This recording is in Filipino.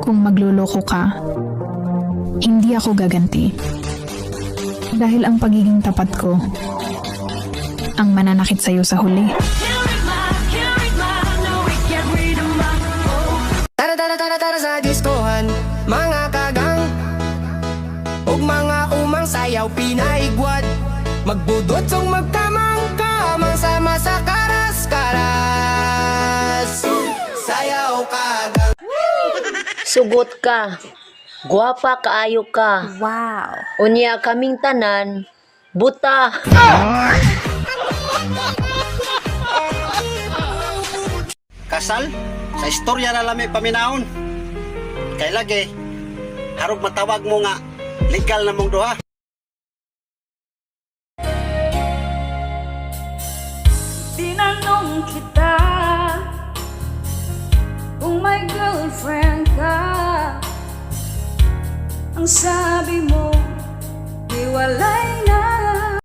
Kung magluloko ka, hindi ako gaganti. Dahil ang pagiging tapat ko, ang mananakit sa'yo sa huli. Tara sa diskohan, mga kagang ug mga umang sayaw pinaigwad. Magbudot song magkamang-kamang sama sa karas-karas. Sayaw kagang. Sugot ka. Guwapa kaayo ka. Wow. Unya kaming tanan, buta. Kasal sa istorya na lami paminaon. Kay lagi harog matawag mo nga legal na mong duha. Tinanong kita kung may girlfriend ka. Ang sabi mo